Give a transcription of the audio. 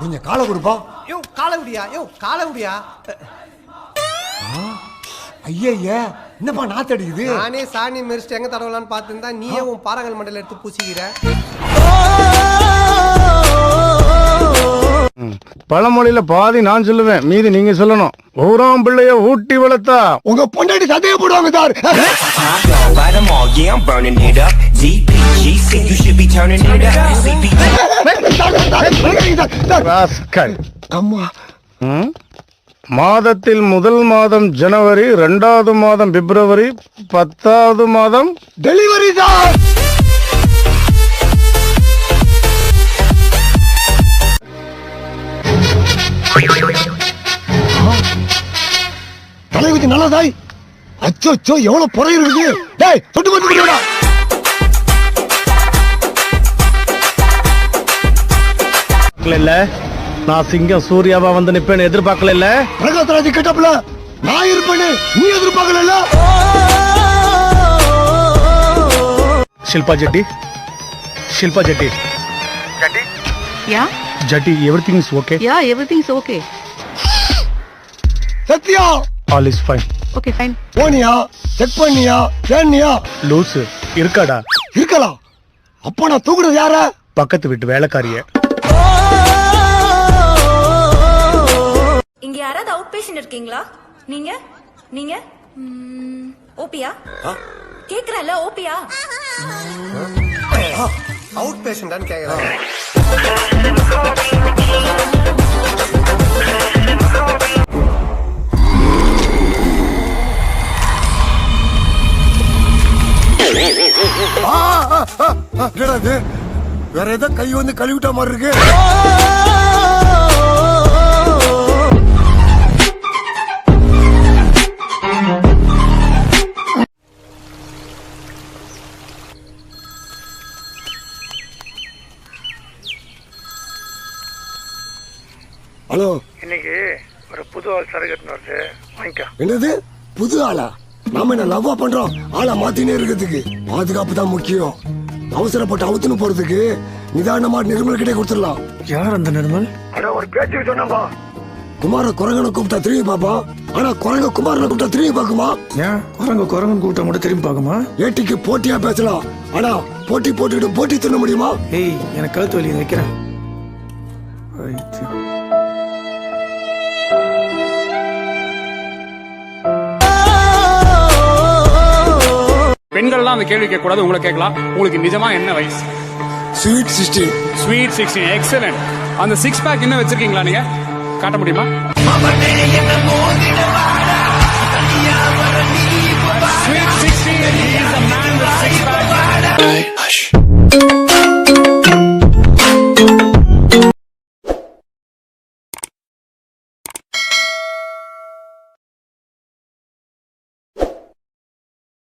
கொஞ்சம் காலை கொடுப்பா. யோ காலை விடியா, யோ காலை விடியா. ஐயா என்னப்பா நாத்தடிக்குது? நானே சாணி மெரிச்சிட்டு எங்க தடவலான்னு பார்த்துருந்தா நீயே உன் பாறாங்கல் மண்டல எடுத்து பூசிக்கிற. பழமொழியில பாதி நான் சொல்லுவேன், மீதி நீங்க சொல்லணும். ஊராம் பிள்ளைய ஊட்டி வளர்த்தா உங்க பொண்டாட்டி சதைய போடுவாங்க சார். அம்மா, மாதத்தில் முதல் மாதம் ஜனவரி, 2வது மாதம் பிப்ரவரி, 10வது மாதம் டெலிவரி சார். தலைவிதி நல்லதாய். அச்சோ எவ்வளவு புறை இருக்குது. டேய் தொட்டு போட்டு விடுடா. இல்ல, நான் சிங்கம் சூர்யாவா வந்து நிப்பேன்னு எதிர்பார்க்கல. இல்ல பிரகாஷ்ராஜ் கிட்டப்ல நான் இருப்பேன்னு நீ எதிர்பார்க்கல. Shilpa Jetty, Shilpa Jetty, Yeah? Jetty, everything is okay. Yeah, everything's okay. Sathya, All is fine. Okay, fine. போனியா, செக் பண்ணியா, ஏன்னியா? லூசு இருக்காடா? இருக்கலாம். அப்ப நான் தூக்குறது யார? பக்கத்து வீட்டு வேலைக்காரிய. இங்க யாராவது அவுட் பேஷண்ட் இருக்கீங்களா? நீங்க நீங்க ஓபியா கேக்குறல? ஓபியா அவுட் பேஷண்டான்னு கேக்குறேன். என்னது வேற ஏதோ கை வந்து கழுவிட்ட மாதிரி இருக்கு. ஹலோ, இன்னைக்கு ஒரு புது ஆள் சரகத்து வருது, வாங்கிக்க. என்னது புது ஆளா? நாம என்ன லவ்வா பண்றோம்? ஆளா மாத்தினே இருக்கிறதுக்கு பாதுகாப்பு தான் முக்கியம். அவசரப்பட்டு அவுத்துன்னு போறதுக்கு நிதானமா நிர்மல் கிட்டே கொடுத்துடலாம். யார் அந்த நிர்மல்? ஒரு பேச்சு சொன்னப்பா. குமார குரங்கனை கூப்பிட்டா திரும்பி பாப்பா, ஆனா குரங்க குமாரனை கூப்பிட்டா திரும்பி பாக்குமா? ஏன் குரங்கன் கூப்பிட்டா மட்டும் திரும்பி பாக்குமா? ஏட்டிக்கு போட்டியா பேசலாம், ஆனா போட்டி போட்டுக்கிட்டு போட்டி தின்ன முடியுமா? ஏய், எனக்கு கழுத்து வலி, வைக்கிறேன். பெண்கள்லாம் அந்த கேள்வி கேட்க கூடாது, உங்களை கேட்கலாம். உங்களுக்கு நிஜமா என்ன வயசு? ஸ்வீட் 16. Sweet 16, excellent. அந்த 6 பேக் என்ன வச்சிருக்கீங்களா? நீங்க காட்ட முடியுமா? Sweet 16 is a man with 6 pack.